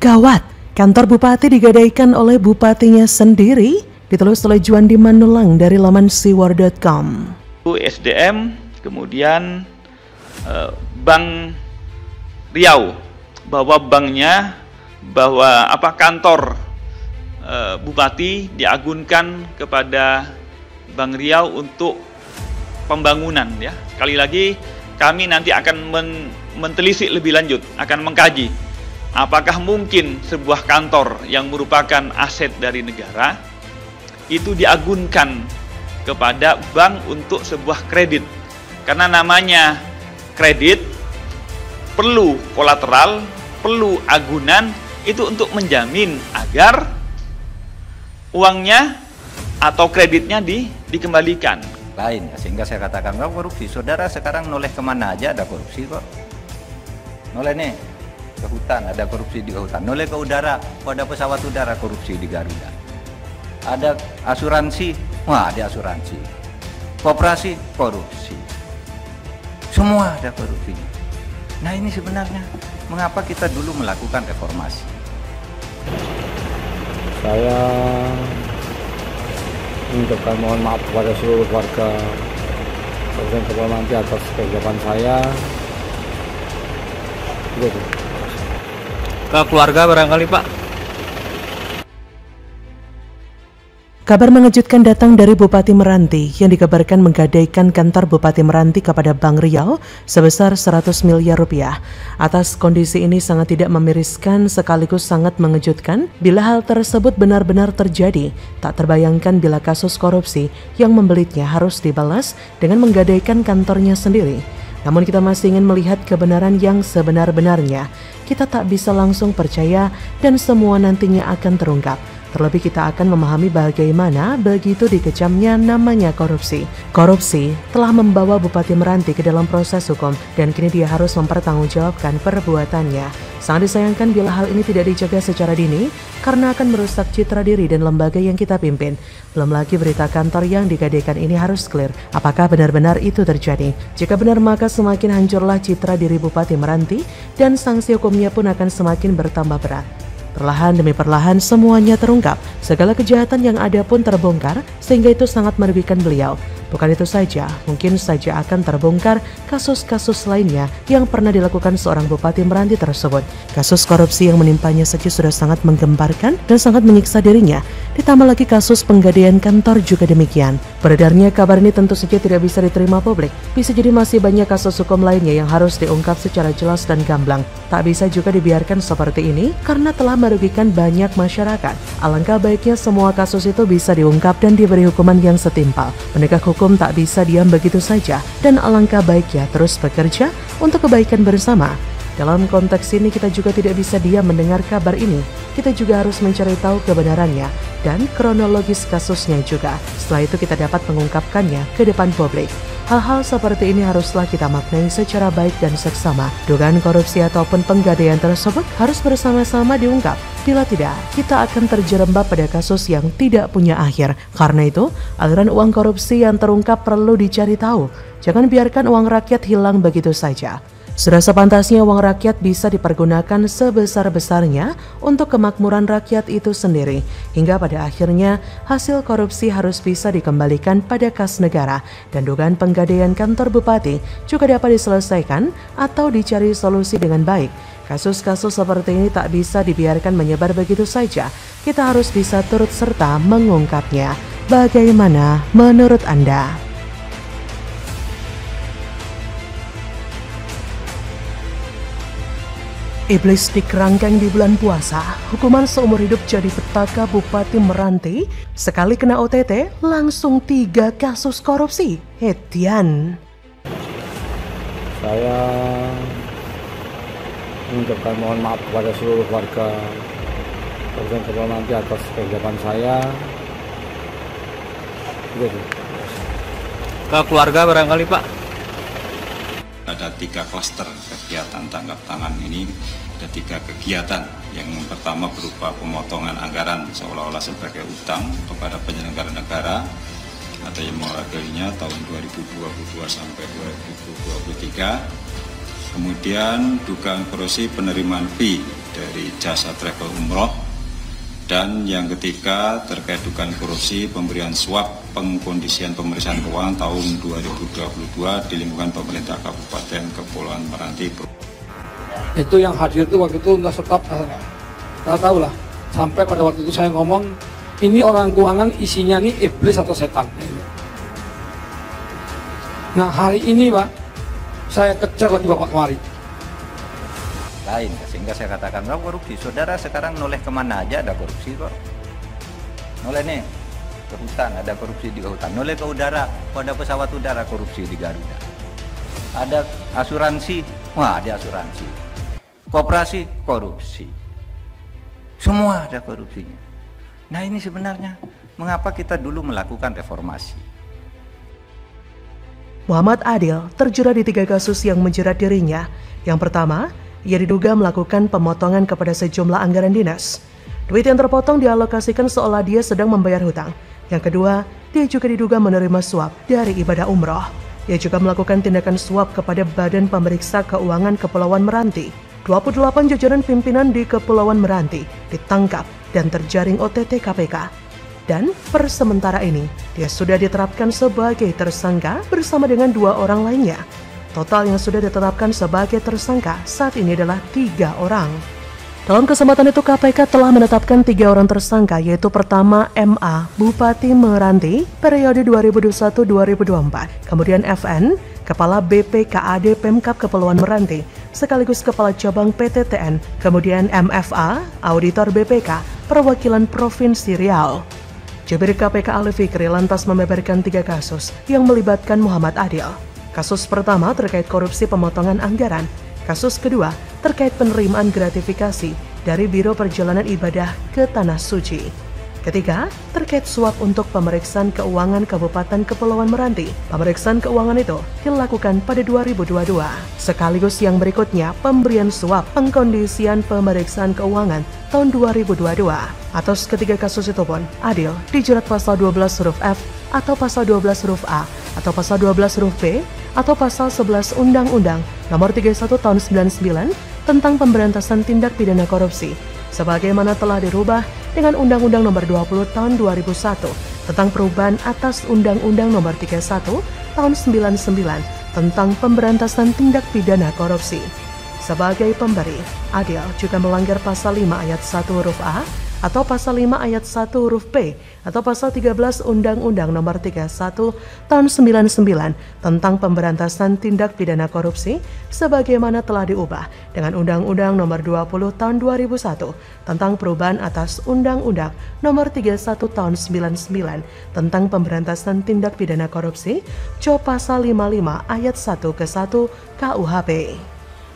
Gawat, kantor bupati digadaikan oleh bupatinya sendiri. Ditulis oleh Juandi Manulang dari laman siwar.com. SDM, kemudian Bank Riau, bahwa kantor bupati diagunkan kepada Bank Riau untuk pembangunan, ya. Sekali lagi kami nanti akan mentelisik lebih lanjut, akan mengkaji apakah mungkin sebuah kantor yang merupakan aset dari negara itu diagunkan kepada bank untuk sebuah kredit. Karena namanya kredit perlu kolateral, perlu agunan, itu untuk menjamin agar uangnya atau kreditnya dikembalikan. Lain, sehingga saya katakan nggak korupsi. Saudara sekarang noleh kemana aja ada korupsi kok. Noleh nih ke hutan, ada korupsi di hutan. Noleh ke udara, ada pesawat udara, korupsi di Garuda. Ada asuransi, wah ada asuransi. Koperasi, korupsi. Semua ada korupsi. Nah ini sebenarnya mengapa kita dulu melakukan reformasi. Saya mengucapkan mohon maaf kepada seluruh warga Kabupaten Kepulauan atas kegiatan saya. Ke keluarga barangkali Pak. Kabar mengejutkan datang dari Bupati Meranti yang dikabarkan menggadaikan kantor Bupati Meranti kepada Bank Riau sebesar 100 miliar rupiah. Atas kondisi ini sangat tidak memiriskan sekaligus sangat mengejutkan bila hal tersebut benar-benar terjadi. Tak terbayangkan bila kasus korupsi yang membelitnya harus dibalas dengan menggadaikan kantornya sendiri. Namun kita masih ingin melihat kebenaran yang sebenar-benarnya. Kita tak bisa langsung percaya dan semua nantinya akan terungkap. Terlebih kita akan memahami bagaimana begitu dikecamnya namanya korupsi. Korupsi telah membawa Bupati Meranti ke dalam proses hukum dan kini dia harus mempertanggungjawabkan perbuatannya. Sangat disayangkan bila hal ini tidak dijaga secara dini karena akan merusak citra diri dan lembaga yang kita pimpin. Belum lagi berita kantor yang digadaikan ini harus clear. Apakah benar-benar itu terjadi? Jika benar maka semakin hancurlah citra diri Bupati Meranti dan sanksi hukumnya pun akan semakin bertambah berat. Perlahan demi perlahan semuanya terungkap, segala kejahatan yang ada pun terbongkar sehingga itu sangat merugikan beliau. Bukan itu saja, mungkin saja akan terbongkar kasus-kasus lainnya yang pernah dilakukan seorang Bupati Meranti tersebut. Kasus korupsi yang menimpanya saja sudah sangat menggemparkan dan sangat menyiksa dirinya. Ditambah lagi kasus penggadaian kantor juga demikian. Beredarnya kabar ini tentu saja tidak bisa diterima publik. Bisa jadi masih banyak kasus hukum lainnya yang harus diungkap secara jelas dan gamblang. Tak bisa juga dibiarkan seperti ini karena telah merugikan banyak masyarakat. Alangkah baiknya semua kasus itu bisa diungkap dan diberi hukuman yang setimpal. Penegak hukum tak bisa diam begitu saja dan alangkah baiknya terus bekerja untuk kebaikan bersama. Dalam konteks ini kita juga tidak bisa diam mendengar kabar ini. Kita juga harus mencari tahu kebenarannya dan kronologis kasusnya juga. Setelah itu kita dapat mengungkapkannya ke depan publik. Hal-hal seperti ini haruslah kita maknai secara baik dan seksama. Dugaan korupsi ataupun penggadaian tersebut harus bersama-sama diungkap. Bila tidak, kita akan terjerembab pada kasus yang tidak punya akhir. Karena itu, aliran uang korupsi yang terungkap perlu dicari tahu. Jangan biarkan uang rakyat hilang begitu saja. Sudah sepantasnya uang rakyat bisa dipergunakan sebesar-besarnya untuk kemakmuran rakyat itu sendiri. Hingga pada akhirnya hasil korupsi harus bisa dikembalikan pada kas negara. Dan dugaan penggadaian kantor bupati juga dapat diselesaikan atau dicari solusi dengan baik. Kasus-kasus seperti ini tak bisa dibiarkan menyebar begitu saja. Kita harus bisa turut serta mengungkapnya. Bagaimana menurut Anda? Iblis dikerangkeng di bulan puasa, hukuman seumur hidup jadi petaka Bupati Meranti, sekali kena OTT langsung 3 kasus korupsi. Hetian. Saya mengucapkan mohon maaf kepada seluruh warga Kabupaten Kepulauan atas kegiatan saya. Ke keluarga barangkali Pak. Ada 3 klaster kegiatan tangkap tangan ini, ada 3 kegiatan. Yang pertama berupa pemotongan anggaran seolah-olah sebagai utang kepada penyelenggara negara atau yang mewakilinya tahun 2022 sampai 2023. Kemudian dugaan korupsi penerimaan fee dari jasa travel umroh. Dan yang ketiga terkait dugaan korupsi pemberian suap pengkondisian pemeriksaan keuangan tahun 2022 di lingkungan pemerintah Kabupaten Kepulauan Meranti. Itu yang hadir itu waktu itu nggak stop, nggak tahu lah. Sampai pada waktu itu saya ngomong, ini orang keuangan isinya nih iblis atau setan. Nah hari ini Pak, saya kejar lagi Bapak kemari. Lain, sehingga saya katakan nggak korupsi. Saudara sekarang noleh kemana aja ada korupsi kok. Noleh nih ke hutan, ada korupsi di hutan. Noleh ke udara, pada pesawat udara korupsi di Garuda. Ada asuransi, wah ada asuransi. Koperasi, korupsi. Semua ada korupsinya. Nah ini sebenarnya mengapa kita dulu melakukan reformasi. Muhammad Adil terjerat di 3 kasus yang menjerat dirinya. Yang pertama, ia diduga melakukan pemotongan kepada sejumlah anggaran dinas. Duit yang terpotong dialokasikan seolah dia sedang membayar hutang. Yang kedua, dia juga diduga menerima suap dari ibadah umroh. Ia juga melakukan tindakan suap kepada Badan Pemeriksa Keuangan Kepulauan Meranti. 28 jajaran pimpinan di Kepulauan Meranti ditangkap dan terjaring OTT KPK. Dan per sementara ini, dia sudah diterapkan sebagai tersangka bersama dengan 2 orang lainnya. Total yang sudah ditetapkan sebagai tersangka saat ini adalah 3 orang. Dalam kesempatan itu KPK telah menetapkan 3 orang tersangka, yaitu pertama MA, Bupati Meranti periode 2021-2024, kemudian FN, Kepala BPKAD Pemkab Kepulauan Meranti, sekaligus Kepala Cabang PTTN, kemudian MFA, Auditor BPK, Perwakilan Provinsi Riau. Jubir KPK Ali Fikri lantas membeberkan 3 kasus yang melibatkan Muhammad Adil. Kasus pertama terkait korupsi pemotongan anggaran. Kasus kedua terkait penerimaan gratifikasi dari Biro Perjalanan Ibadah ke Tanah Suci. Ketiga, terkait suap untuk pemeriksaan keuangan Kabupaten Kepulauan Meranti. Pemeriksaan keuangan itu dilakukan pada 2022. Sekaligus yang berikutnya, pemberian suap pengkondisian pemeriksaan keuangan tahun 2022. Atas ketiga kasus itu pun, Adil dijerat pasal 12 huruf F atau pasal 12 huruf A atau pasal 12 huruf B atau pasal 11 Undang-Undang Nomor 31 Tahun 99 tentang Pemberantasan Tindak Pidana Korupsi, sebagaimana telah dirubah dengan Undang-Undang Nomor 20 Tahun 2001 tentang perubahan atas Undang-Undang Nomor 31 Tahun 99 tentang Pemberantasan Tindak Pidana Korupsi. Sebagai pemberi, Adil juga melanggar pasal 5 ayat 1 huruf A atau pasal 5 ayat 1 huruf B atau pasal 13 Undang-Undang Nomor 31 Tahun 99 tentang Pemberantasan Tindak Pidana Korupsi sebagaimana telah diubah dengan Undang-Undang Nomor 20 Tahun 2001 tentang perubahan atas Undang-Undang Nomor 31 Tahun 99 tentang Pemberantasan Tindak Pidana Korupsi Co pasal 55 ayat 1 ke 1 KUHP.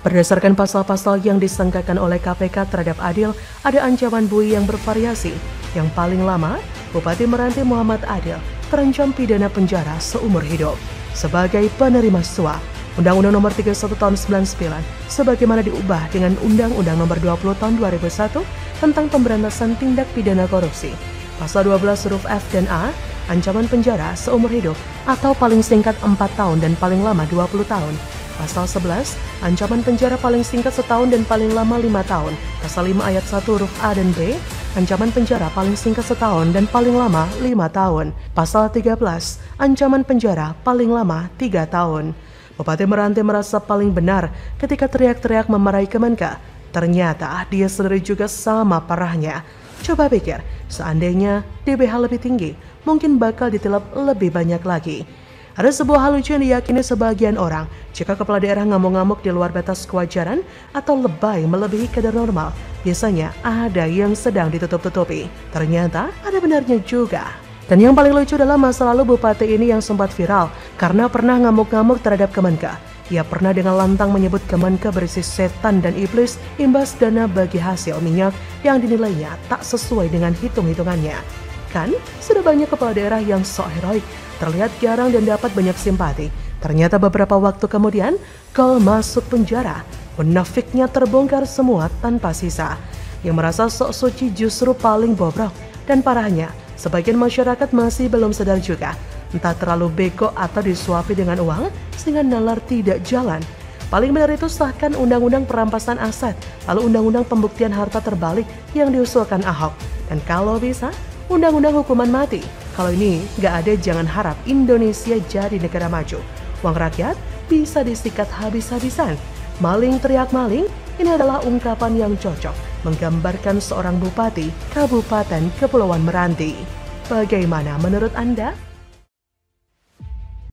Berdasarkan pasal-pasal yang disangkakan oleh KPK terhadap Adil, ada ancaman bui yang bervariasi. Yang paling lama, Bupati Meranti Muhammad Adil terancam pidana penjara seumur hidup sebagai penerima suap. Undang-Undang Nomor 31 Tahun 99 sebagaimana diubah dengan Undang-Undang Nomor 20 Tahun 2001 tentang Pemberantasan Tindak Pidana Korupsi. Pasal 12 huruf F dan A, ancaman penjara seumur hidup atau paling singkat 4 tahun dan paling lama 20 tahun. Pasal 11, ancaman penjara paling singkat setahun dan paling lama 5 tahun. Pasal 5 ayat 1 huruf A dan B, ancaman penjara paling singkat setahun dan paling lama 5 tahun. Pasal 13, ancaman penjara paling lama 3 tahun. Bupati Meranti merasa paling benar ketika teriak-teriak memarahi Kemenka. Ternyata dia sendiri juga sama parahnya. Coba pikir, seandainya DBH lebih tinggi, mungkin bakal ditilap lebih banyak lagi. Ada sebuah hal lucu yang diyakini sebagian orang, jika kepala daerah ngamuk-ngamuk di luar batas kewajaran atau lebay melebihi kadar normal, biasanya ada yang sedang ditutup-tutupi. Ternyata ada benarnya juga. Dan yang paling lucu adalah masa lalu bupati ini yang sempat viral karena pernah ngamuk-ngamuk terhadap Kemenka. Ia pernah dengan lantang menyebut Kemenka berisi setan dan iblis imbas dana bagi hasil minyak yang dinilainya tak sesuai dengan hitung-hitungannya. Kan sudah banyak kepala daerah yang sok heroik, terlihat garang dan dapat banyak simpati. Ternyata beberapa waktu kemudian, gol masuk penjara. Munafiknya terbongkar semua tanpa sisa. Yang merasa sok suci justru paling bobrok. Dan parahnya, sebagian masyarakat masih belum sadar juga. Entah terlalu bego atau disuapi dengan uang, sehingga nalar tidak jalan. Paling benar itu sahkan Undang-Undang Perampasan Aset, lalu Undang-Undang Pembuktian Harta Terbalik yang diusulkan Ahok. Dan kalau bisa, Undang-Undang Hukuman Mati. Kalau ini nggak ada, jangan harap Indonesia jadi negara maju. Uang rakyat bisa disikat habis-habisan. Maling teriak maling, ini adalah ungkapan yang cocok menggambarkan seorang bupati Kabupaten Kepulauan Meranti. Bagaimana menurut Anda?